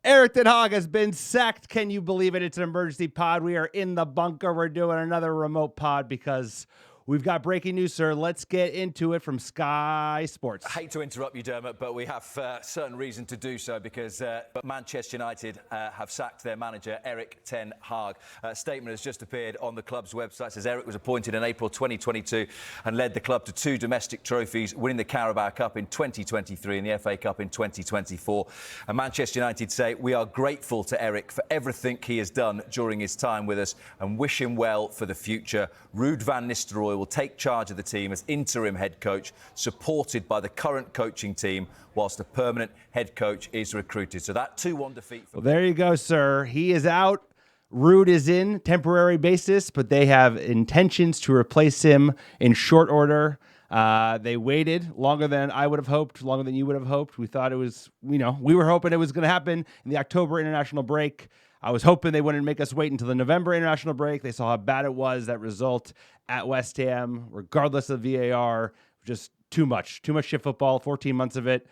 Erik Ten Hag has been sacked. Can you believe it? It's an emergency pod. We are in the bunker. We're doing another remote pod because we've got breaking news, sir. Let's get into it from Sky Sports. I hate to interrupt you, Dermot, but we have certain reason to do so because Manchester United have sacked their manager, Erik Ten Hag. A statement has just appeared on the club's website. It says Erik was appointed in April 2022 and led the club to 2 domestic trophies, winning the Carabao Cup in 2023 and the FA Cup in 2024. And Manchester United say, we are grateful to Erik for everything he has done during his time with us and wish him well for the future. Ruud van Nistelrooy will take charge of the team as interim head coach, supported by the current coaching team, whilst a permanent head coach is recruited. So that 2-1 defeat. Well, there you go, sir. He is out. Ruud is in temporary basis, but they have intentions to replace him in short order. They waited longer than I would have hoped, longer than you would have hoped. We thought it was, we were hocking it was going to happen in the October international break. I was hoping they wouldn't make us wait until the November international break. They saw how bad it was, that result at West Ham, regardless of VAR, just too much shit football, 14 months of it.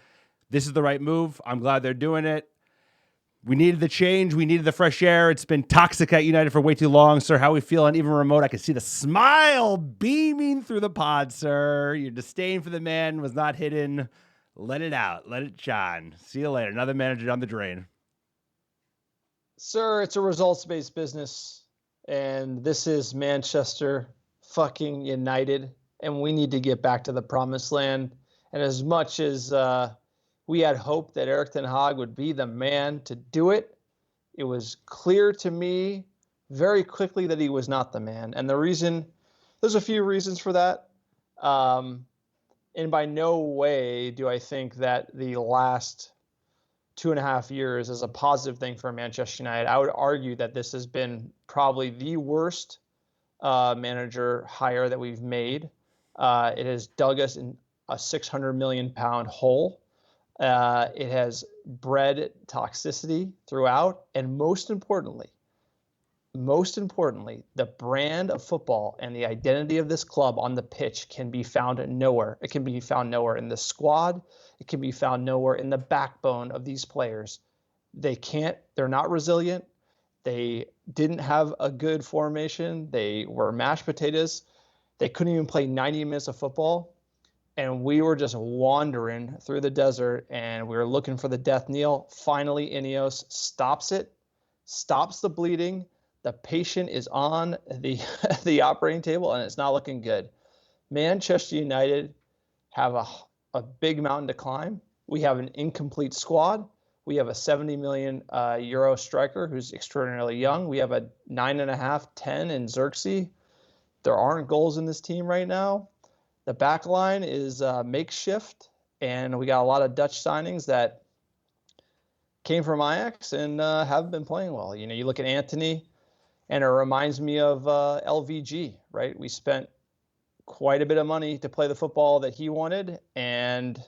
This is the right move. I'm glad they're doing it. We needed the change. We needed the fresh air. It's been toxic at United for way too long. Sir, how we feeling? Even remote, I can see the smile beaming through the pod, sir. Your disdain for the man was not hidden. Let it out. Let it shine. See you later. Another manager down the drain. Sir, it's a results-based business, and this is Manchester fucking United, and we need to get back to the promised land. And as much as we had hoped that Erik Ten Hag would be the man to do it, it was clear to me very quickly that he was not the man. And the reason, there's a few reasons for that. And by no way do I think that the last 2.5 years is a positive thing for Manchester United. I would argue that this has been probably the worst manager hire that we've made. It has dug us in a 600 million pound hole. It has bred toxicity throughout. And most importantly, the brand of football and the identity of this club on the pitch can be found nowhere. It can be found nowhere in the squad. It can be found nowhere in the backbone of these players. They're not resilient. They didn't have a good formation. They were mashed potatoes. They couldn't even play 90 minutes of football. And we were just wandering through the desert and we were looking for the death knell. Finally, INEOS stops it, stops the bleeding. The patient is on the operating table and it's not looking good. Manchester United have a big mountain to climb. We have an incomplete squad. We have a 70 million euro striker who's extraordinarily young. We have a 9.5, 10 in Xerxes. There aren't goals in this team right now. The back line is makeshift, and we got a lot of Dutch signings that came from Ajax and haven't been playing well. You look at Anthony, and it reminds me of LVG, right? We spent quite a bit of money to play the football that he wanted, and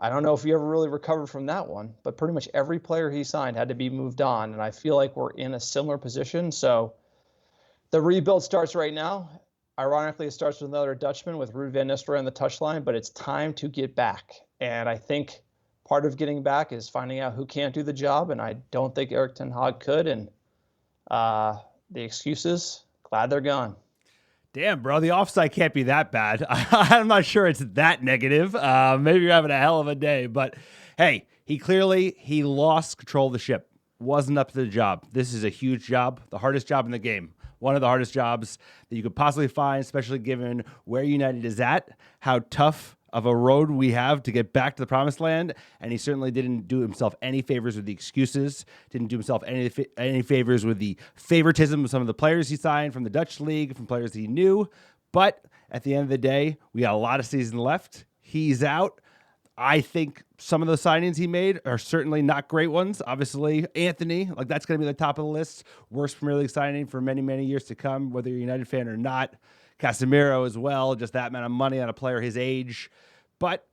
I don't know if he ever really recovered from that one, but pretty much every player he signed had to be moved on, and I feel like we're in a similar position. So the rebuild starts right now. Ironically, it starts with another Dutchman with Ruud van Nistelrooy on the touchline, but it's time to get back. And I think part of getting back is finding out who can't do the job, and I don't think Erik Ten Hag could, and the excuses, glad they're gone. Damn, bro, the offside can't be that bad. I'm not sure it's that negative. Maybe you're having a hell of a day, but hey, he lost control of the ship. Wasn't up to the job. This is a huge job, the hardest job in the game. One of the hardest jobs that you could possibly find, especially given where United is at, how tough of a road we have to get back to the promised land. And he certainly didn't do himself any favors with the excuses, didn't do himself any favors with the favoritism of some of the players he signed from the Dutch league, from players he knew. But at the end of the day, we got a lot of season left. He's out. I think some of the signings he made are certainly not great ones. Obviously, Anthony, that's going to be the top of the list. Worst Premier League signing for many, many years to come, whether you're a United fan or not. Casemiro as well, just that amount of money on a player his age. But,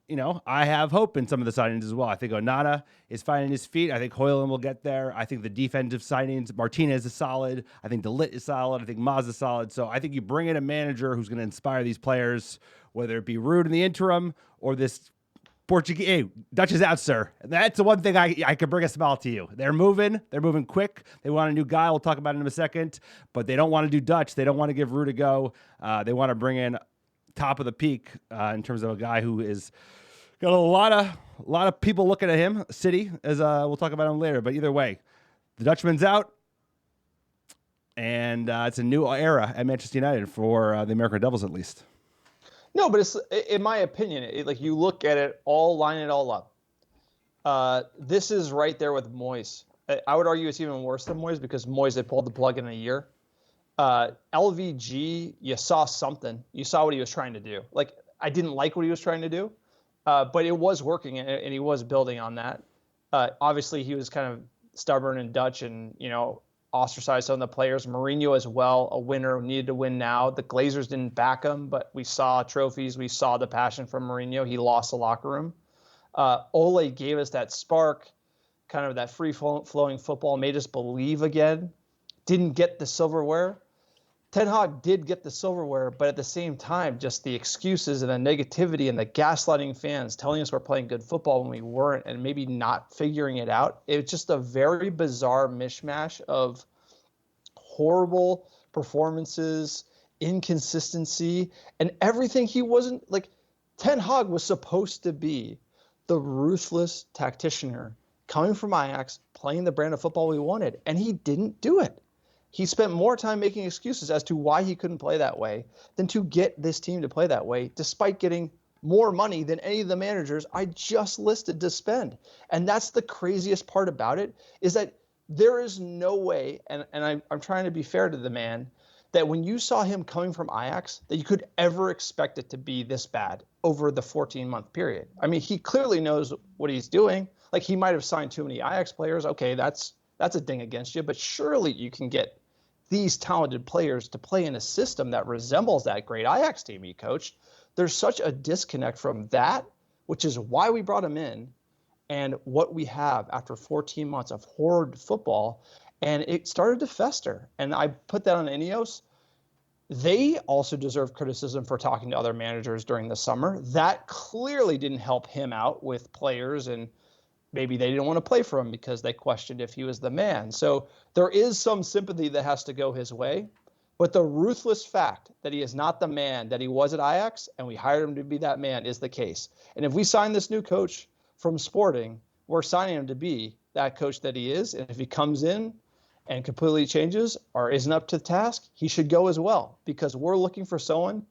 I have hope in some of the signings as well. I think Onana is finding his feet. I think Højlund will get there. I think the defensive signings, Martinez is solid. I think De Ligt is solid. I think Maz is solid. So I think you bring in a manager who's going to inspire these players, whether it be Ruud in the interim or this Portuguese. Hey, Dutch is out, sir. That's the one thing I could bring a smile to you. They're moving. They're moving quick. They want a new guy. We'll talk about it in a second. But they don't want to do Dutch. They don't want to give Ruud a go. They want to bring in top of the peak in terms of a guy who is got a lot of people looking at him. City, as we'll talk about him later. But either way, the Dutchman's out. And it's a new era at Manchester United for the American Devils, at least. No, but it's, in my opinion, like you look at it all, line it all up. This is right there with Moyes. I would argue it's even worse than Moyes because Moyes, they pulled the plug in a year. LVG, you saw something. You saw what he was trying to do. Like, I didn't like what he was trying to do, but it was working, and he was building on that. Obviously, he was kind of stubborn and Dutch and, ostracized some of the players. Mourinho as well, a winner who needed to win now. The Glazers didn't back him, but we saw trophies. We saw the passion from Mourinho. He lost the locker room. Ole gave us that spark, kind of that free-flowing football, made us believe again. Didn't get the silverware. Ten Hag did get the silverware, but at the same time, just the excuses and the negativity and the gaslighting fans telling us we're playing good football when we weren't and maybe not figuring it out. It was just a very bizarre mishmash of horrible performances, inconsistency, and everything. He wasn't like Ten Hag was supposed to be the ruthless tactician coming from Ajax, playing the brand of football we wanted, and he didn't do it. He spent more time making excuses as to why he couldn't play that way than to get this team to play that way, despite getting more money than any of the managers I just listed to spend. And that's the craziest part about it, is that there is no way, and I'm trying to be fair to the man, that when you saw him coming from Ajax, that you could ever expect it to be this bad over the 14-month period. I mean, he clearly knows what he's doing. Like, he might have signed too many Ajax players. Okay, that's a ding against you, but surely you can get these talented players to play in a system that resembles that great Ajax team he coached. There's such a disconnect from that, which is why we brought him in, and what we have after 14 months of horrid football, and it started to fester. And I put that on INEOS. They also deserve criticism for talking to other managers during the summer. That clearly didn't help him out with players, and maybe they didn't want to play for him because they questioned if he was the man. So there is some sympathy that has to go his way. But the ruthless fact that he is not the man that he was at Ajax, and we hired him to be that man, is the case. And if we sign this new coach from Sporting, we're signing him to be that coach that he is. And if he comes in and completely changes or isn't up to the task, he should go as well, because we're looking for someone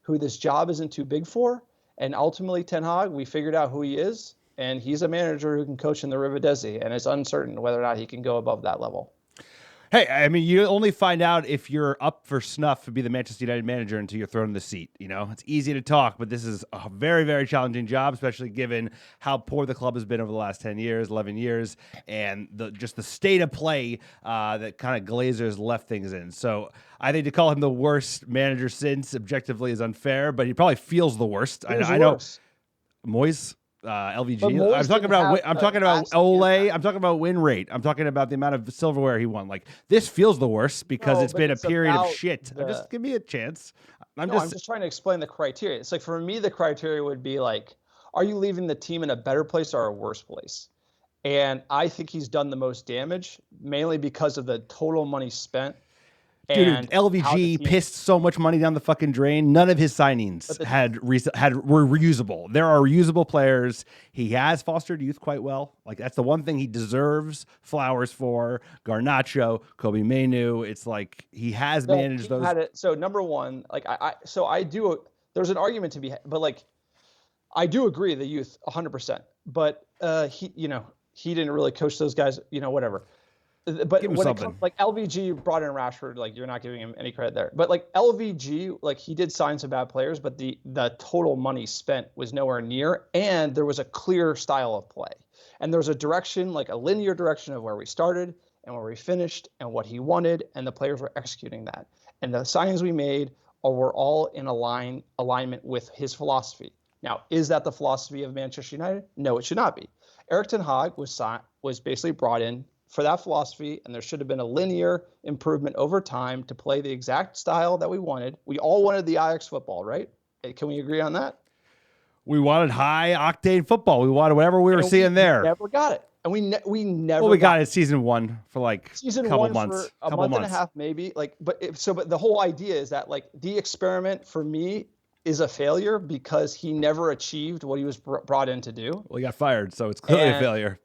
who this job isn't too big for. And ultimately, Ten Hag, we figured out who he is. And he's a manager who can coach in the Eredivisie, and it's uncertain whether or not he can go above that level. Hey, I mean, you only find out if you're up for snuff to be the Manchester United manager until you're thrown in the seat. It's easy to talk, but this is a very, very challenging job, especially given how poor the club has been over the last 10 years, 11 years, and just the state of play that kind of Glazers left things in. So I think to call him the worst manager since objectively is unfair, but he probably feels the worst. I know. Moyes. LVG. I'm talking about Ole. I'm talking about win rate. I'm talking about the amount of silverware he won. Like, this feels the worst because it's been a period of shit. Just give me a chance. I'm just trying to explain the criteria. It's like, for me, the criteria would be like, are you leaving the team in a better place or a worse place? And I think he's done the most damage, mainly because of the total money spent. Dude, LVG pissed so much money down the fucking drain. None of his signings were reusable. There are reusable players. He has fostered youth quite well. Like, that's the one thing he deserves flowers for. Garnacho, Kobe Mainu. It's like he has managed those. So number one, like I do. There's an argument to be, but like, I do agree the youth 100%. But he didn't really coach those guys. Whatever. But when it comes, like, LVG brought in Rashford, like, you're not giving him any credit there. But like LVG, like, he did sign some bad players, but the total money spent was nowhere near, and there was a clear style of play. And there was a direction, like a linear direction of where we started and where we finished and what he wanted, and the players were executing that. And the signings we made were all in alignment with his philosophy. Now, is that the philosophy of Manchester United? No, it should not be. Erik Ten Hag was basically brought in for that philosophy, and there should have been a linear improvement over time to play the exact style that we wanted. We all wanted the Ajax football, right? Can we agree on that? We wanted high octane football. We wanted whatever we were seeing there. Never got it. And we never. Well, we got it season 1 for like season couple 1 months, for a month and a half, maybe. Like, but the whole idea is that like the experiment for me is a failure because he never achieved what he was brought in to do. Well, he got fired, so it's clearly a failure.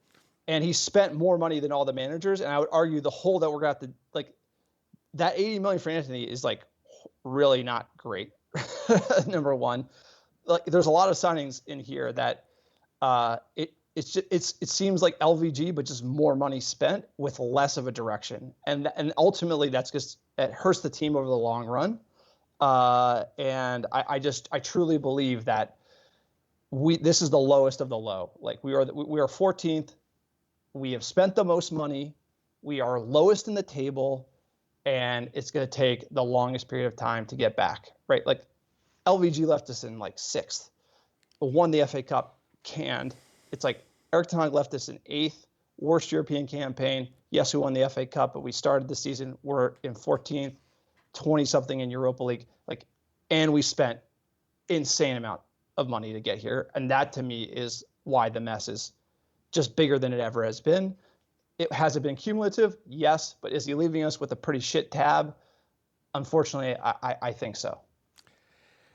And he spent more money than all the managers. And I would argue the hole that we're going to have to, like, that $80 million for Anthony is like really not great. Number one, like there's a lot of signings in here that it seems like LVG, but just more money spent with less of a direction. And ultimately that's just, it hurts the team over the long run. And I truly believe that this is the lowest of the low. Like we are 14th. We have spent the most money. We are lowest in the table, and it's going to take the longest period of time to get back, right? Like LVG left us in like 6th, won the FA Cup, canned. It's like Erik Ten Hag left us in 8th, worst European campaign. Yes, we won the FA Cup, but we started the season, we're in 14th, 20-something in Europa League, like, and we spent insane amount of money to get here. And that to me is why the mess is just bigger than it ever has been. Has it been cumulative? Yes. But is he leaving us with a pretty shit tab? Unfortunately, I think so.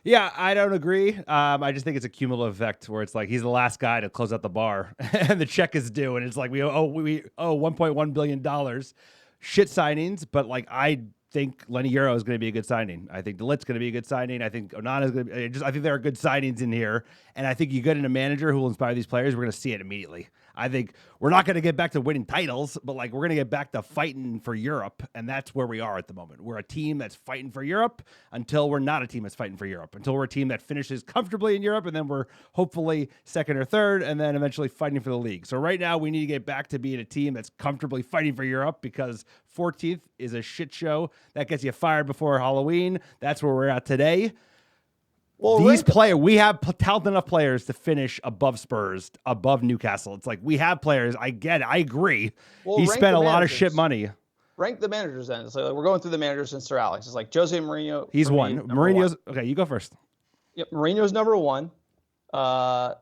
Yeah, I don't agree. I just think it's a cumulative effect where it's like he's the last guy to close out the bar and the check is due. And it's like we owe $1.1 billion. Shit signings. But like I think Lenny Euro is going to be a good signing. I think DeLitte's going to be a good signing. I think Onana is going to be I think there are good signings in here. And I think you get in a manager who will inspire these players, we're going to see it immediately. I think we're not going to get back to winning titles, but like we're going to get back to fighting for Europe. And that's where we are at the moment. We're a team that's fighting for Europe until we're not a team that's fighting for Europe, until we're a team that finishes comfortably in Europe. And then we're hopefully second or third and then eventually fighting for the league. So right now we need to get back to being a team that's comfortably fighting for Europe because 14th is a shit show that gets you fired before Halloween. That's where we're at today. Well, these players, we have talented enough players to finish above Spurs, above Newcastle. It's like we have players. I get it. I agree. Well, he spent a lot of shit money. Rank the managers then. So like we're going through the managers since Sir Alex. It's like Jose Mourinho. He's one. Mourinho's okay. You go first. Yep, Mourinho's number 1. I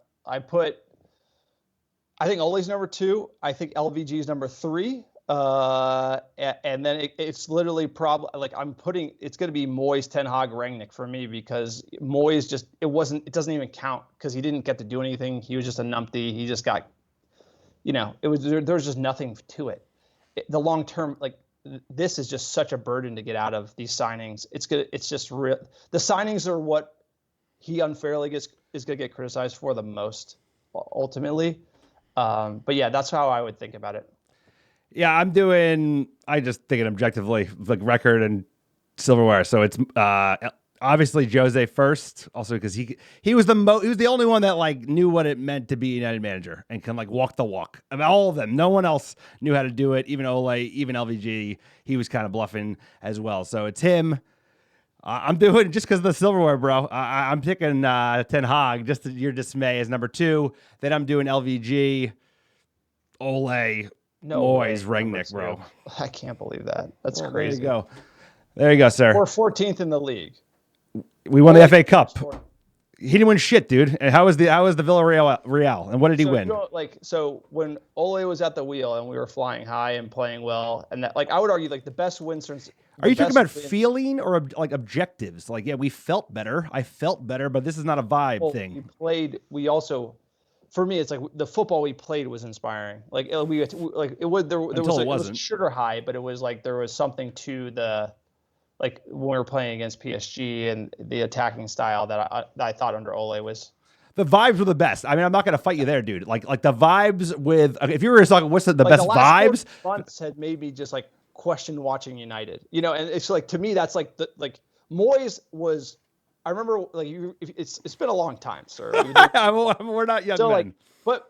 think Ole's number 2. I think LVG's number 3. And then it's literally probably like it's going to be Moyes, Ten Hag, Rangnick for me because Moyes it doesn't even count because he didn't get to do anything. He was just a numpty. He just got, there's just nothing to it. The long term, like this is just such a burden to get out of these signings. It's just real. The signings are what he unfairly is going to get criticized for the most ultimately. But yeah, that's how I would think about it. Yeah, I just thinking objectively, like record and silverware. So it's obviously Jose first, also because he was the only one that like knew what it meant to be a United manager and can like walk the walk. I mean, all of them, no one else knew how to do it. Even Ole, even LVG, he was kind of bluffing as well. So it's him. I'm doing just because of the silverware, bro. I'm picking Ten Hag just to your dismay as number 2. Then I'm doing LVG, Ole. No Moyes, Rangnick, bro. I can't believe that. That's crazy. There you go, sir. We're 14th in the league. We won the FA Cup. He didn't win shit, dude. And how was the Villarreal? And what did he win? So when Ole was at the wheel and we were flying high and playing well, and that like I would argue like the best win since. Are you talking about feeling or like objectives? Like, yeah, we felt better. I felt better, but this is not a vibe thing. For me, it's like the football we played was inspiring. Like there was a sugar high, but it was like there was something to the like when we were playing against PSG and the attacking style that I thought under Ole was. The vibes were the best. I mean, I'm not gonna fight you there, dude. Like the vibes with if you were talking, what's the best the vibes? Last months had made me just like question watching United. And it's like to me that's like Moyes was. I remember, like it's been a long time, sir. We're not young men. But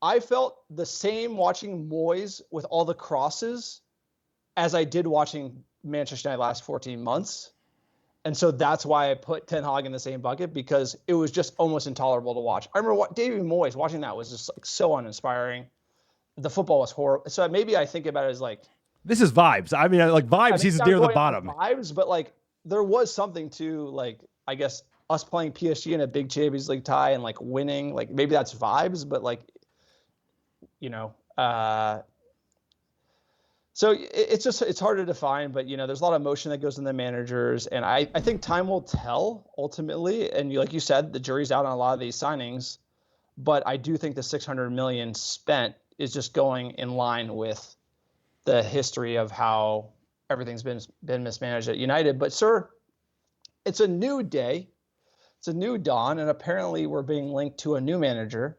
I felt the same watching Moyes with all the crosses as I did watching Manchester United last 14 months, and so that's why I put Ten Hag in the same bucket because it was just almost intolerable to watch. I remember David Moyes watching that was just like so uninspiring. The football was horrible. So maybe I think about it as like this is vibes. I mean, like vibes. He's near the bottom. Vibes, but like there was something to like. I guess us playing PSG in a big Champions League tie and like winning, like maybe that's vibes, but like, you know, so it's hard to define, but there's a lot of emotion that goes in the managers, and I think time will tell ultimately. And like you said, the jury's out on a lot of these signings, but I do think the $600 million spent is just going in line with the history of how everything's been mismanaged at United. But sir, it's a new day, it's a new dawn, and apparently we're being linked to a new manager.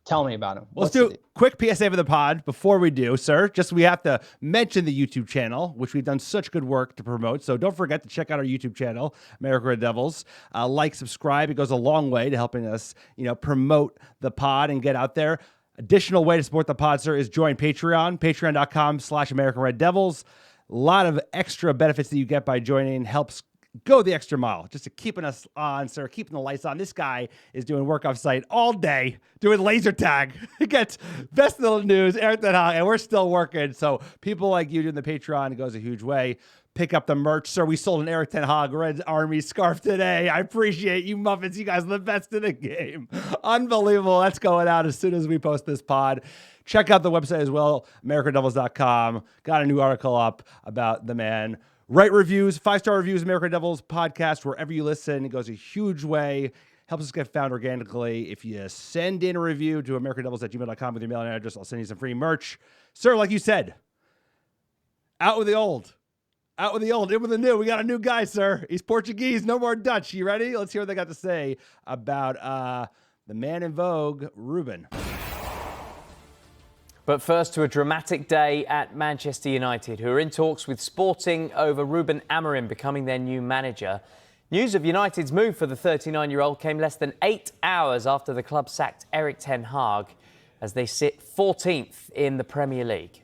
Tell me about him. Let's do a quick PSA for the pod before we do, sir. Just we have to mention the YouTube channel, which we've done such good work to promote. So don't forget to check out our YouTube channel, American Red Devils. Like, subscribe. It goes a long way to helping us, promote the pod and get out there. Additional way to support the pod, sir, is join Patreon, patreon.com/American Red Devils. A lot of extra benefits that you get by joining helps go the extra mile just to keeping us on, sir, keeping the lights on. This guy is doing work off site all day, doing laser tag. He gets best of the news, Erik Ten Hag, and we're still working. So people like you doing the Patreon, it goes a huge way. Pick up the merch, sir. We sold an Erik Ten Hag Red Army scarf today. I appreciate you muffins. You guys are the best in the game. Unbelievable. That's going out as soon as we post this pod. Check out the website as well, americanreddevils.com. Got a new article up about the man. Write reviews, 5-star reviews, American Devils podcast, wherever you listen. It goes a huge way. Helps us get found organically. If you send in a review to americanrevils@gmail.com with your email address, I'll send you some free merch. Sir, like you said, out with the old. Out with the old, in with the new. We got a new guy, sir. He's Portuguese, no more Dutch. You ready? Let's hear what they got to say about the man in vogue, Ruben. But first to a dramatic day at Manchester United, who are in talks with Sporting over Ruben Amorim becoming their new manager. News of United's move for the 39-year-old came less than 8 hours after the club sacked Erik Ten Hag as they sit 14th in the Premier League.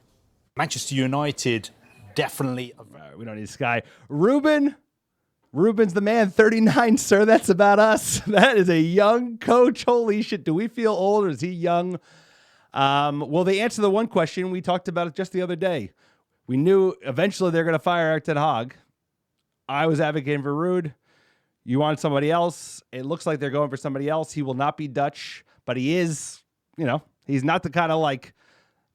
Manchester United definitely... We don't need this guy. Ruben's the man, 39, sir. That's about us. That is a young coach. Holy shit. Do we feel old or is he young? Well, they answer the one question we talked about just the other day. We knew eventually they're going to fire Erik Ten Hag. I was advocating for Ruud. You wanted somebody else. It looks like they're going for somebody else. He will not be Dutch, but he is, he's not the kind of like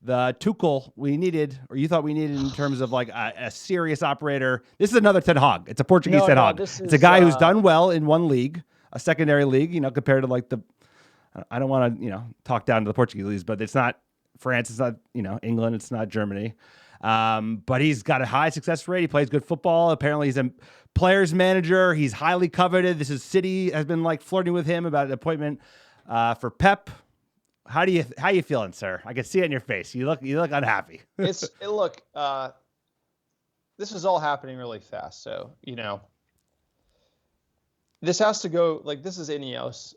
the Tuchel we needed, or you thought we needed in terms of like a serious operator. This is another Ten Hag. It's a Portuguese Ten Hag. It's a guy who's done well in one league, a secondary league, compared to like I don't want to, talk down to the Portuguese leagues, but it's not France, it's not, England, it's not Germany. But he's got a high success rate. He plays good football. Apparently he's a players manager. He's highly coveted. This is City has been like flirting with him about an appointment for Pep. How you feeling, sir? I can see it in your face. You look unhappy. This is all happening really fast. So, this has to go, like, this is INEOS.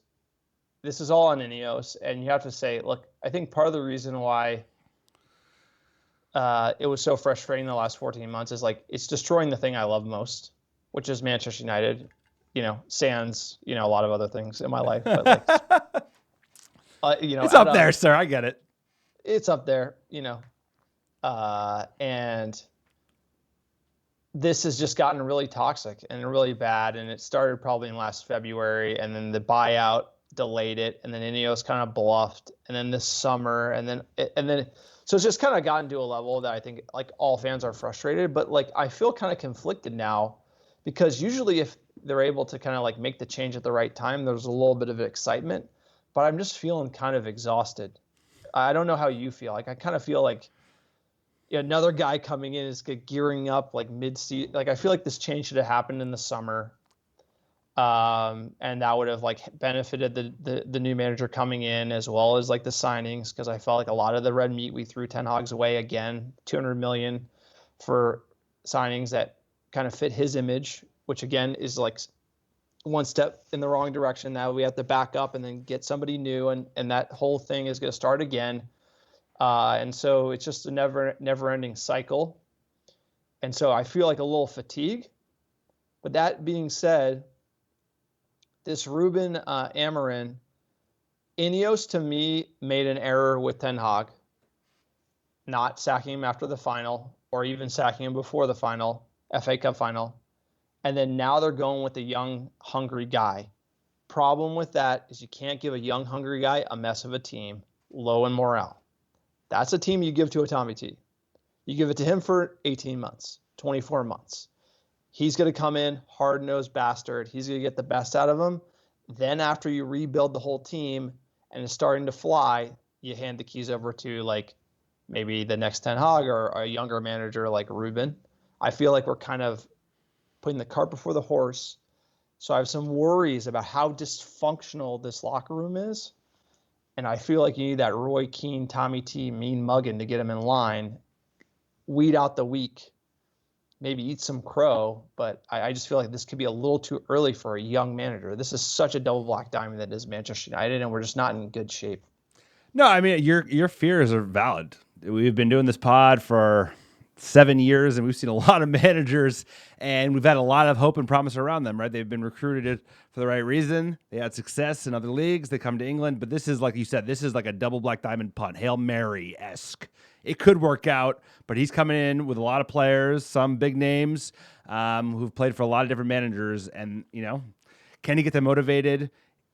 This is all on INEOS, and you have to say, look, I think part of the reason why it was so frustrating the last 14 months is like it's destroying the thing I love most, which is Manchester United. Sans a lot of other things in my life, but like, it's up there, sir. I get it. It's up there, and this has just gotten really toxic and really bad, and it started probably in last February, and then the buyout delayed it, and then INEOS kind of bluffed, and then this summer, and then so it's just kind of gotten to a level that I think like all fans are frustrated, but like I feel kind of conflicted now because usually if they're able to kind of like make the change at the right time, there's a little bit of excitement, but I'm just feeling kind of exhausted. I don't know how you feel. Like I kind of feel like another guy coming in is gearing up like mid-season. Like I feel like this change should have happened in the summer. And that would have like benefited the new manager coming in as well as like the signings, because I felt like a lot of the red meat we threw Ten Hag's way again, $200 million for signings that kind of fit his image, which again is like one step in the wrong direction. Now we have to back up and then get somebody new, and that whole thing is going to start again. And so it's just a never-ending cycle. And so I feel like a little fatigue. But that being said, this Ruben Amorim, INEOS to me made an error with Ten Hag, not sacking him after the final or even sacking him before the final, FA Cup final. And then now they're going with a young, hungry guy. problem with that is you can't give a young, hungry guy a mess of a team, low in morale. That's a team you give to a Tommy T. You give it to him for 18 months, 24 months. He's going to come in, hard-nosed bastard. He's going to get the best out of him. Then after you rebuild the whole team and it's starting to fly, you hand the keys over to like maybe the next Ten Hag or a younger manager like Ruben. I feel like we're kind of putting the cart before the horse. So I have some worries about how dysfunctional this locker room is. And I feel like you need that Roy Keane, Tommy T, mean mugging to get him in line, weed out the weak, maybe eat some crow. But I just feel like this could be a little too early for a young manager. This is such a double black diamond that is Manchester United, and we're just not in good shape. No, I mean, your fears are valid. We've been doing this pod for 7 years, and we've seen a lot of managers, and we've had a lot of hope and promise around them, right? They've been recruited for the right reason. They had success in other leagues. They come to England, but this is, like you said, this is like a double black diamond punt, Hail Mary-esque. It could work out, but he's coming in with a lot of players, some big names who've played for a lot of different managers, and, you know, can he get them motivated?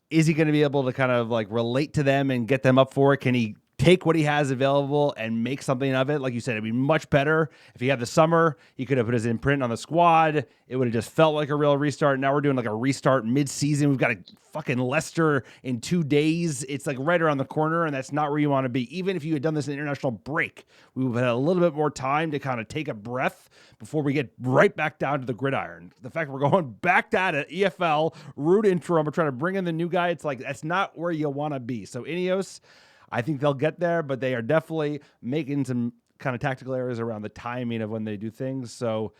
Is he going to be able to kind of like relate to them and get them up for it? Can he take what he has available and make something of it? Like you said, it'd be much better if he had the summer. He could have put his imprint on the squad. It would have just felt like a real restart. Now we're doing like a restart mid-season. We've got a fucking Leicester in 2 days. It's like right around the corner, and that's not where you want to be. Even if you had done this in international break, we would have had a little bit more time to kind of take a breath before we get right back down to the gridiron. The fact we're going back down to EFL, root interim, we're trying to bring in the new guy. It's like, that's not where you want to be. So INEOS, I think they'll get there, but they are definitely making some kind of tactical errors around the timing of when they do things. So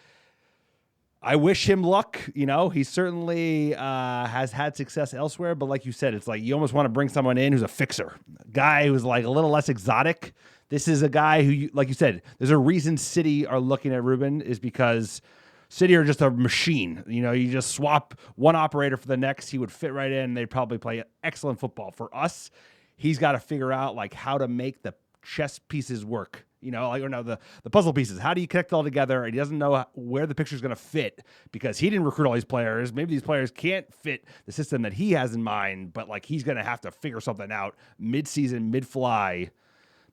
I wish him luck. You know, he certainly has had success elsewhere, but like you said, it's like you almost want to bring someone in who's a fixer, a guy who's like a little less exotic. This is a guy who, like you said, there's a reason City are looking at Ruben, is because City are just a machine. You know, you just swap one operator for the next, he would fit right in. They'd probably play excellent football. For us, he's got to figure out like how to make the chess pieces work, you know, like, or no, the puzzle pieces. How do you connect it all together? And he doesn't know where the picture's going to fit because he didn't recruit all these players. Maybe these players can't fit the system that he has in mind, but like he's going to have to figure something out mid-season, mid-fly.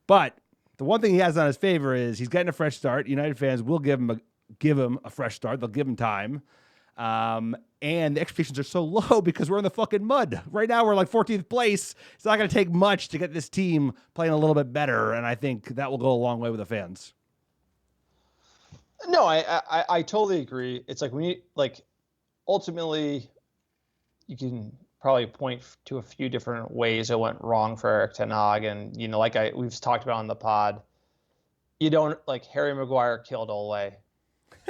But the one thing he has on his favor is he's getting a fresh start. United fans will give him a fresh start. They'll give him time. And the expectations are so low because we're in the fucking mud. Right now, we're like 14th place. It's not going to take much to get this team playing a little bit better, and I think that will go a long way with the fans. No, I totally agree. It's like ultimately, you can probably point to a few different ways it went wrong for Erik Ten Hag, and you know, like we've talked about on the pod, you don't like Harry Maguire killed Ole.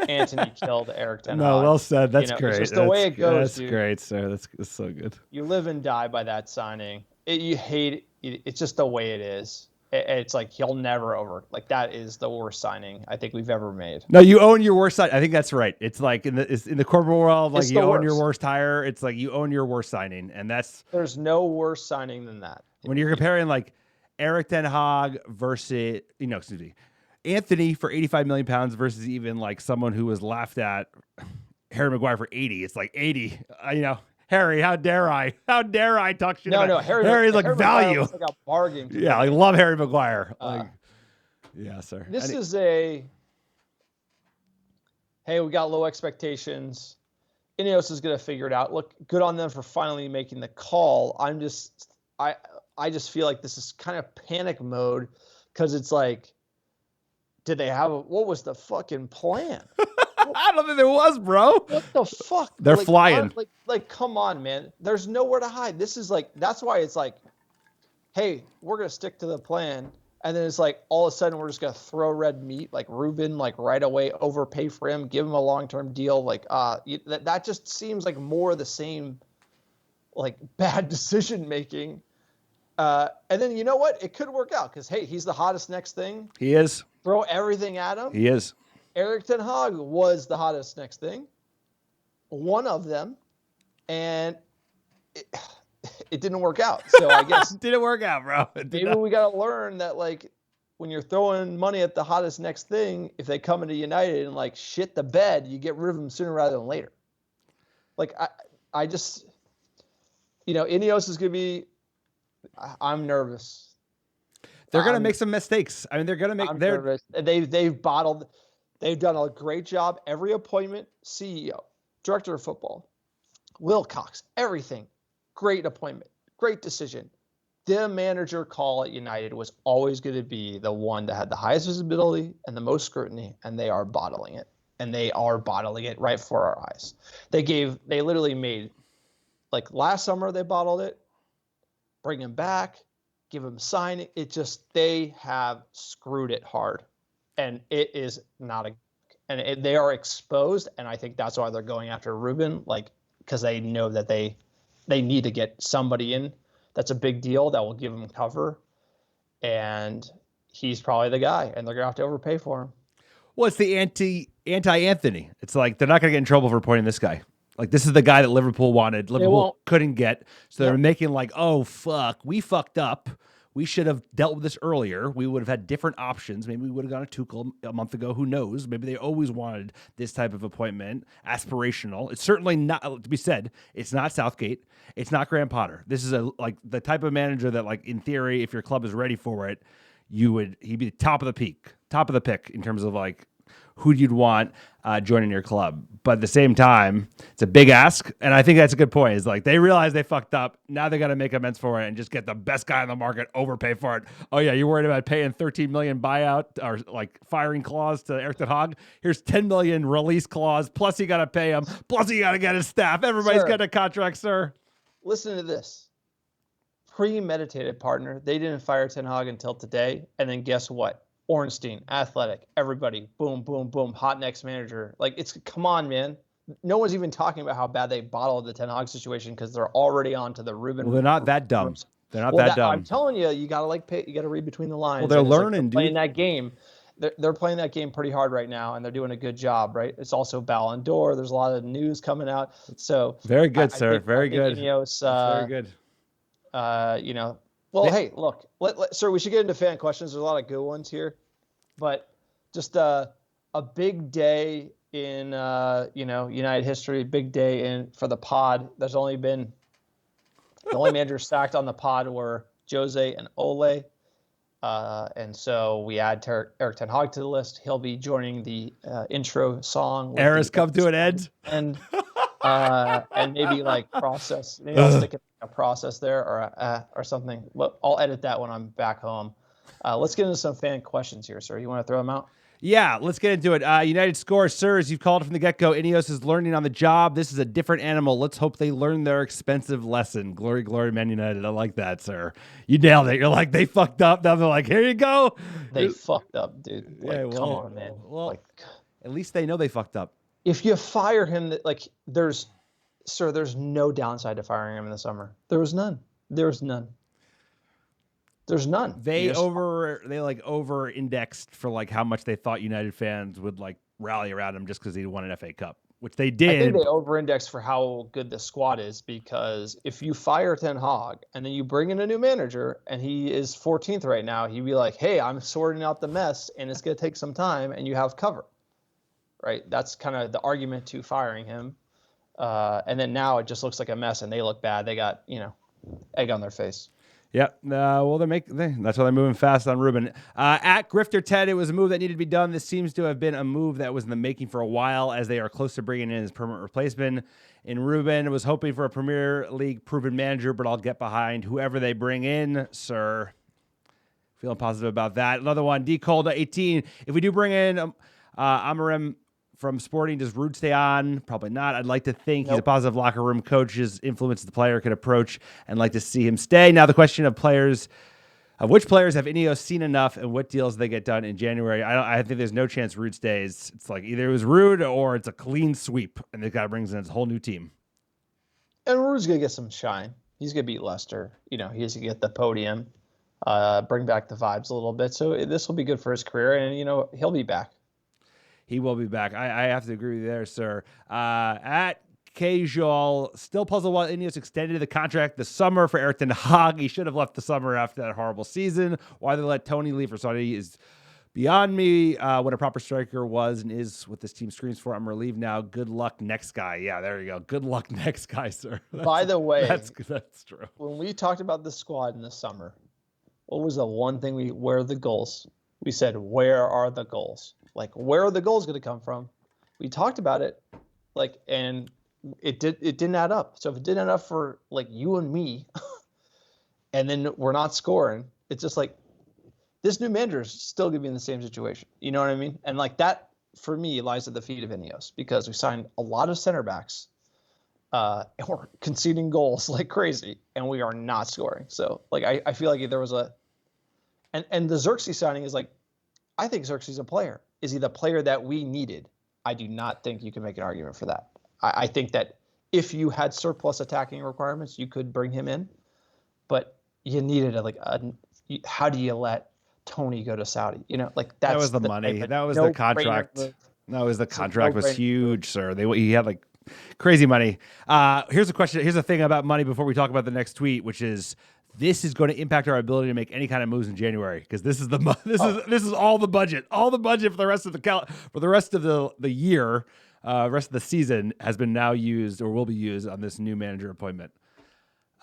Anthony killed Erik Ten Hag. No, well said. That's great. It's just the way it goes, That's dude. great, sir. That's so good. You live and die by that signing. You hate it. It's just the way it is. It's like he'll never like that is the worst signing I think we've ever made. No, you own your worst signing. I think that's right. It's like in the corporate world, like you own your worst hire. It's like you own your worst signing, and there's no worse signing than that. When you're comparing like Erik Ten Hag versus Anthony for 85 million pounds versus even like someone who was laughed at, Harry Maguire for 80. It's like 80. Harry, how dare I talk shit about? No, Harry's like value. Like a bargain. Yeah, I love Harry Maguire. Yeah, sir. This is hey, we got low expectations. INEOS is going to figure it out. Look, good on them for finally making the call. I just feel like this is kind of panic mode because it's like, did they have what was the fucking plan? I don't think there was, bro. What the fuck? They're flying. Like, come on, man. There's nowhere to hide. This is like, that's why it's like, hey, we're going to stick to the plan. And then it's like, all of a sudden, we're just going to throw red meat, like Ruben, like right away, overpay for him, give him a long-term deal. Like, that just seems like more of the same, like, bad decision-making. And then, you know what? It could work out because, hey, he's the hottest next thing. He is. Throw everything at him. He is. Erik Ten Hag was the hottest next thing. One of them. And it didn't work out. So I guess it didn't work out, bro. Maybe we got to learn that, like, when you're throwing money at the hottest next thing, if they come into United and like shit the bed, you get rid of them sooner rather than later. Like, INEOS is going to be. I'm nervous. They're going to make some mistakes. I mean, they're going to make. I'm nervous. They've bottled. They've done a great job. Every appointment, CEO, director of football, Wilcox, everything. Great appointment. Great decision. The manager call at United was always going to be the one that had the highest visibility and the most scrutiny, and they are bottling it. And they are bottling it right before our eyes. They literally made, like last summer they bottled it, bring him back, give him signing. They have screwed it hard. And it is not they are exposed. And I think that's why they're going after Ruben, because they know that they need to get somebody in. That's a big deal that will give him cover. And he's probably the guy, and they're going to have to overpay for him. Well, it's the anti-Anthony. It's like they're not going to get in trouble for appointing this guy. Like, this is the guy that Liverpool wanted. Liverpool couldn't get. So they're making like, oh, fuck, we fucked up. We should have dealt with this earlier. We would have had different options. Maybe we would have gone to Tuchel a month ago. Who knows? Maybe they always wanted this type of appointment. Aspirational. It's certainly not, to be said, it's not Southgate. It's not Graham Potter. This is the type of manager that, like, in theory, if your club is ready for it, he'd be top of the pick in terms of like who you'd want joining your club. But at the same time, it's a big ask, and I think that's a good point. Is like they realize they fucked up. Now they got to make amends for it and just get the best guy on the market, overpay for it. Oh yeah, you're worried about paying $13 million buyout or like firing clause to Erik Ten Hag? Here's $10 million release clause. Plus you got to pay him. Plus you got to get his staff. Everybody's got a contract, sir. Listen to this. Premeditated, partner. They didn't fire Ten Hag until today, and then guess what? Ornstein, Athletic, everybody, boom, boom, boom, hot next manager. Like, come on, man. No one's even talking about how bad they bottled the Ten Hag situation because they're already on to the Ruben. Well, they're not that dumb. They're not that dumb. I'm telling you, you got to read between the lines. Well, they're learning, they're playing that game. They're playing that game pretty hard right now, and they're doing a good job, right? It's also Ballon d'Or. There's a lot of news coming out. So very good, sir. Very good. INEOS, very good. Well, hey, look, sir, we should get into fan questions. There's a lot of good ones here, but just a big day in United history, big day for the pod. There's only been the only managers sacked on the pod were Jose and Ole, and so we add Erik Ten Hag to the list. He'll be joining the intro song. Era's come to an end, and maybe like process. Maybe I'll stick a process there or something. Well, I'll edit that when I'm back home. Let's get into some fan questions here, sir. You want to throw them out? Yeah, let's get into it. United scores, sir, as you've called it from the get-go. INEOS is learning on the job. This is a different animal. Let's hope they learn their expensive lesson. Glory, glory, Man United. I like that, sir. You nailed it. You're like, they fucked up. Now they're like, here you go. They fucked up, dude. Like, come on, man. Well, at least they know they fucked up. If you fire him, there's no downside to firing him in the summer. There was none. There's none. They over-indexed for like how much they thought United fans would like rally around him just because he won an FA Cup, which they did. I think they over-indexed for how good the squad is, because if you fire Ten Hag and then you bring in a new manager and he is 14th right now, he'd be like, hey, I'm sorting out the mess and it's going to take some time, and you have cover, right? That's kind of the argument to firing him. And then now it just looks like a mess and they look bad. They got, egg on their face. Yeah, well, that's why they're moving fast on Ruben. At Grifter Ted, it was a move that needed to be done. This seems to have been a move that was in the making for a while, as they are close to bringing in his permanent replacement. In Ruben, was hoping for a Premier League proven manager, but I'll get behind whoever they bring in, sir. Feeling positive about that. Another one, D. Calda 18. If we do bring in Amorim from Sporting, does Ruud stay on? Probably not. I'd like to think he's a positive locker room coach. His influence the player could approach, and like to see him stay. Now the question of which players have INEOS seen enough, and what deals they get done in January. I think there's no chance Ruud stays. It's like either it was Ruud or it's a clean sweep, and this guy brings in his whole new team. And Ruud's gonna get some shine. He's gonna beat Leicester. He has to get the podium, bring back the vibes a little bit. So this will be good for his career, and he'll be back. He will be back. I have to agree with you there, sir. At Casual, still puzzled why INEOS extended the contract this summer for Erik Ten Hag. He should have left the summer after that horrible season. Why they let Tony leave for Saudi is Beyond me, what a proper striker was and is what this team screams for. I'm relieved now. Good luck, next guy. Yeah, there you go. Good luck, next guy, sir. By the way, that's true. When we talked about the squad in the summer, what was the one thing where are the goals? We said, where are the goals? Like, where are the goals going to come from? We talked about it, like, and it didn't add up. So if it didn't add up for like you and me, and then we're not scoring, it's just like this new manager is still going to be in the same situation. You know what I mean? And like that for me lies at the feet of INEOS because we signed a lot of center backs, and we're conceding goals like crazy, and we are not scoring. So like I feel like there was and the Xerxes signing is like, I think Xerxes is a player. Is he the player that we needed? I do not think you can make an argument for that. I think that if you had surplus attacking requirements, you could bring him in, but you needed how do you let Tony go to Saudi? You know, like that was the money. That was the contract. That was the contract was huge, sir. He had like crazy money. Here's a question. Here's a thing about money before we talk about the next tweet, which is this is going to impact our ability to make any kind of moves in January because this is all the budget. All the budget for the rest of the year, rest of the season has been now used or will be used on this new manager appointment.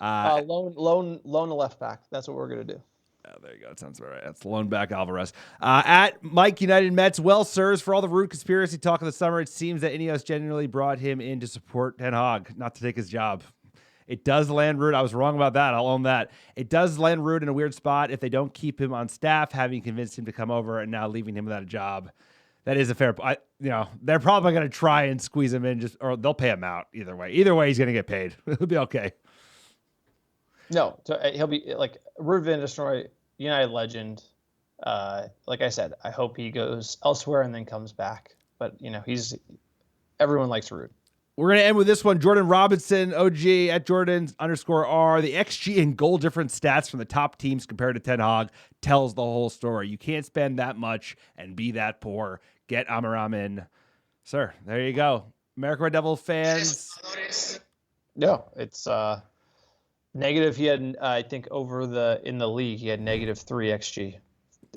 Loan a left back. That's what we're going to do. Oh, there you go. That sounds about right. That's loan back Alvarez. At Mike United Mets. Well, sirs, for all the rude conspiracy talk of the summer, it seems that INEOS genuinely brought him in to support Ten Hag, not to take his job. It does land rude. I was wrong about that. I'll own that. It does land rude in a weird spot if they don't keep him on staff, having convinced him to come over and now leaving him without a job. That is a fair. They're probably going to try and squeeze him in, or they'll pay him out either way. Either way, he's going to get paid. He'll be okay. No, he'll be like Ruud van Nistelrooy, United legend. Like I said, I hope he goes elsewhere and then comes back. But everyone likes Ruud. We're going to end with this one. Jordan Robinson, OG at Jordans_R. The XG and goal difference stats from the top teams compared to Ten Hag tells the whole story. You can't spend that much and be that poor. Get Amaram in. Sir, there you go. American Red Devil fans. No, it's negative. He had, I think, in the league, he had -3 XG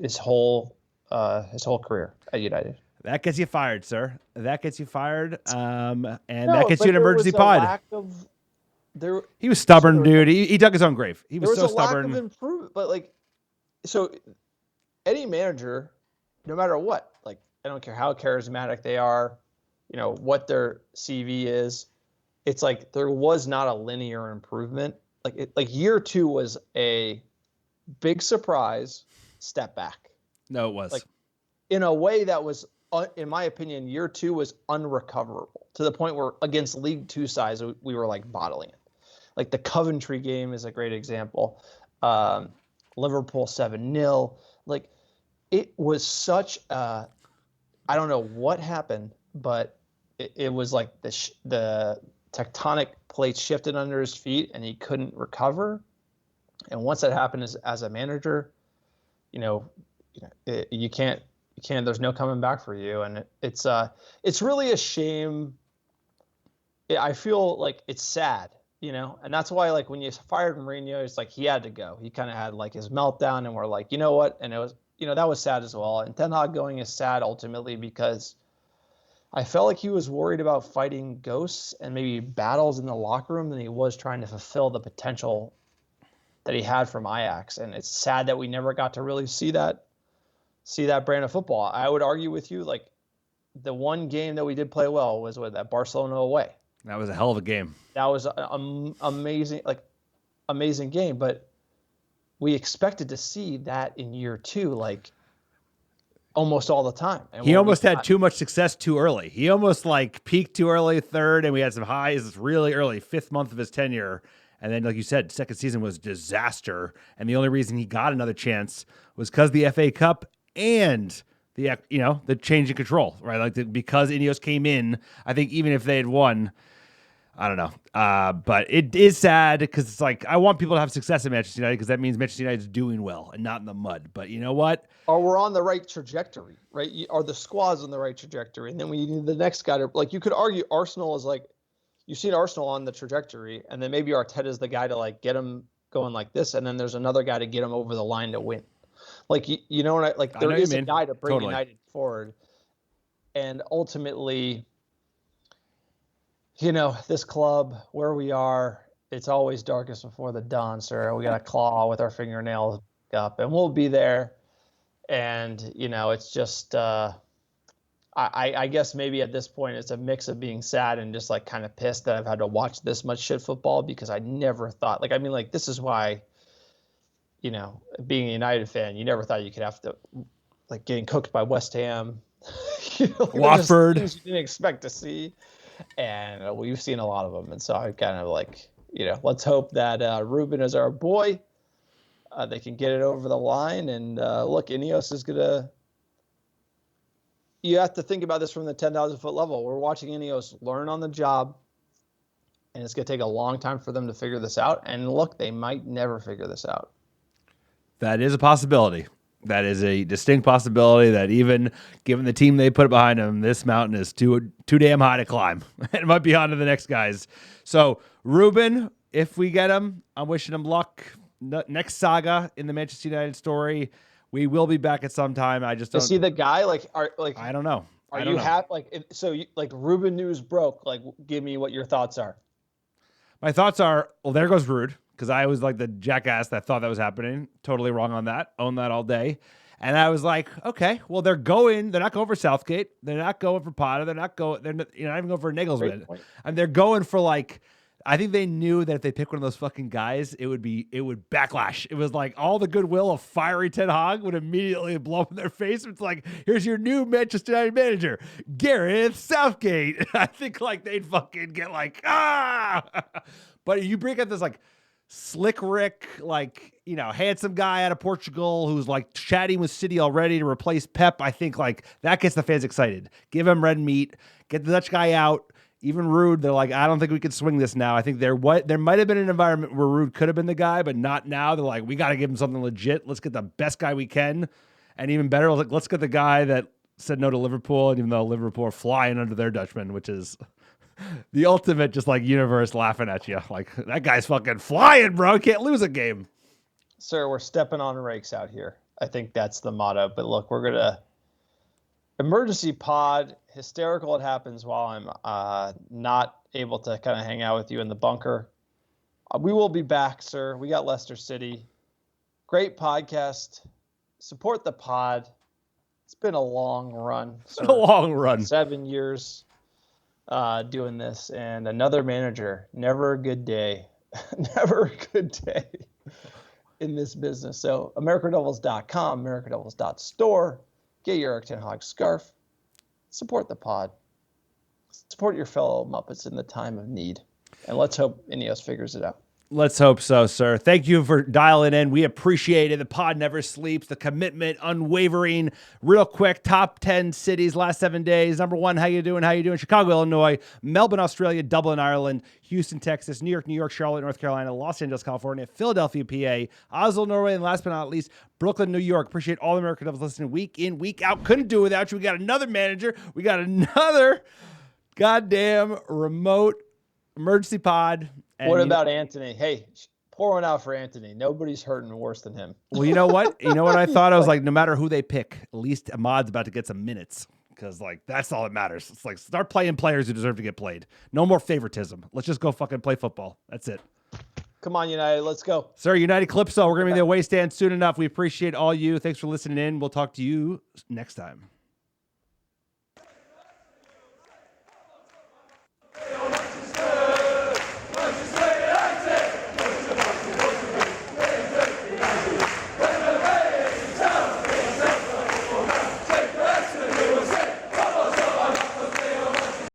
his whole career at United. That gets you fired, sir. That gets you fired. That gets you an emergency pod. He was stubborn, dude. He dug his own grave. He was so stubborn. Lack of improvement, but so any manager, no matter what, I don't care how charismatic they are, what their CV is, it's like there was not a linear improvement. Year 2 was a big surprise step back. No, it was. In a way that was, in my opinion, year 2 was unrecoverable to the point where against League 2 sides, we were bottling it. The Coventry game is a great example. Liverpool 7-0. It was such I don't know what happened, but it was like the tectonic plates shifted under his feet and he couldn't recover. And once that happened as a manager, you can't, there's no coming back for you. And it's really a shame. I feel like it's sad, and that's why when you fired Mourinho, it's he had to go. He kind of had his meltdown and we're like, you know what? And it was, that was sad as well. And Ten Hag going is sad ultimately because I felt like he was worried about fighting ghosts and maybe battles in the locker room than he was trying to fulfill the potential that he had from Ajax. And it's sad that we never got to really see that brand of football. I would argue with you, the one game that we did play well was with that Barcelona away. That was a hell of a game. That was an amazing game, but we expected to see that in year 2, almost all the time. And he almost had too much success too early. He almost peaked too early, third, and we had some highs really early, 5th month of his tenure. And then, like you said, second season was disaster. And the only reason he got another chance was because the FA Cup and the change in control, right? Because INEOS came in, I think even if they had won, I don't know. But it is sad because it's I want people to have success at Manchester United because that means Manchester United is doing well and not in the mud. But you know what? Or we're on the right trajectory, right? Are the squad's on the right trajectory? And then we need the next guy to, you could argue Arsenal is you've seen Arsenal on the trajectory, and then maybe Arteta's the guy to get him going like this, and then there's another guy to get him over the line to win. Like you know what I there know you is a mean. guy to bring Totally. United forward, and ultimately, you know, this club where we are, it's always darkest before the dawn, sir. We got to claw with our fingernails up, and we'll be there. And you know, it's just I guess maybe at this point it's a mix of being sad and just like kind of pissed that I've had to watch this much shit football, because I never thought, like, I mean, like, this is why, you know, being a United fan, you never thought you could have to, like, getting cooked by West Ham, you know, like, they're just Watford. things you didn't expect to see, and we've seen a lot of them. And so I kind of like, you know, let's hope that Ruben is our boy. They can get it over the line, and look, INEOS is gonna. You have to think about this from the 10,000 foot level. We're watching INEOS learn on the job, and it's going to take a long time for them to figure this out. And look, they might never figure this out. That is a possibility. That is a distinct possibility that even given the team they put behind them, this mountain is too damn high to climb. It might be on to the next guys. So, Ruben, if we get him, I'm wishing him luck. Next saga in the Manchester United story. We will be back at some time. I just don't. Is he the guy? I don't know. Are you happy? Like Ruben news broke. Like, give me what your thoughts are. My thoughts are, well, there goes Rude, because I was like the jackass that thought that was happening. Totally wrong on that. Own that all day. And I was like, okay, well, they're not going for Southgate. They're not going for Potter. They're not even going for Nagelsmann. And they're going for, like, I think they knew that if they pick one of those fucking guys, it would backlash. It was like all the goodwill of fiery Ten Hag would immediately blow up in their face. It's like, here's your new Manchester United manager, Gareth Southgate. I think like they'd fucking get like, ah. But you bring up this like slick Rick, like, you know, handsome guy out of Portugal who's like chatting with City already to replace Pep. I think like that gets the fans excited. Give him red meat. Get the Dutch guy out. Even Rude, they're like, I don't think we could swing this now. I think there might have been an environment where Rude could have been the guy, but not now. They're like, we got to give him something legit. Let's get the best guy we can. And even better, like, let's get the guy that said no to Liverpool, and even though Liverpool are flying under their Dutchman, which is the ultimate just like universe laughing at you. Like, that guy's fucking flying, bro. Can't lose a game. Sir, we're stepping on rakes out here. I think that's the motto. But look, we're going to emergency pod. Hysterical it happens while I'm not able to kind of hang out with you in the bunker. We will be back, sir. We got Leicester City. Great podcast. Support the pod. It's been a long run. Sir. A long run. 7 years doing this, and another manager. Never a good day. Never a good day in this business. So americanreddevils.com, americanreddevils.store. Get your Erik Ten Hag scarf. Support the pod. Support your fellow Muppets in the time of need. And let's hope INEOS figures it out. Let's hope so, sir. Thank you for dialing in. We appreciate it. The pod never sleeps. The commitment, unwavering. Real quick, top 10 cities last 7 days. Number 1, how you doing? How you doing? Chicago, Illinois. Melbourne, Australia. Dublin, Ireland. Houston, Texas. New York, Charlotte, North Carolina. Los Angeles, California. Philadelphia, PA. Oslo, Norway. And last but not least, Brooklyn, New York. Appreciate all the American Devils listening week in, week out. Couldn't do it without you. We got another manager. We got another goddamn remote emergency pod. And what about Anthony? Hey, pour one out for Anthony. Nobody's hurting worse than him. Well, you know what? You know what I thought? I was like, no matter who they pick, at least Ahmad's about to get some minutes. Because, like, that's all that matters. It's like, start playing players who deserve to get played. No more favoritism. Let's just go fucking play football. That's it. Come on, United. Let's go. Sir, United Calypso. We're going to be in the away stand soon enough. We appreciate all you. Thanks for listening in. We'll talk to you next time.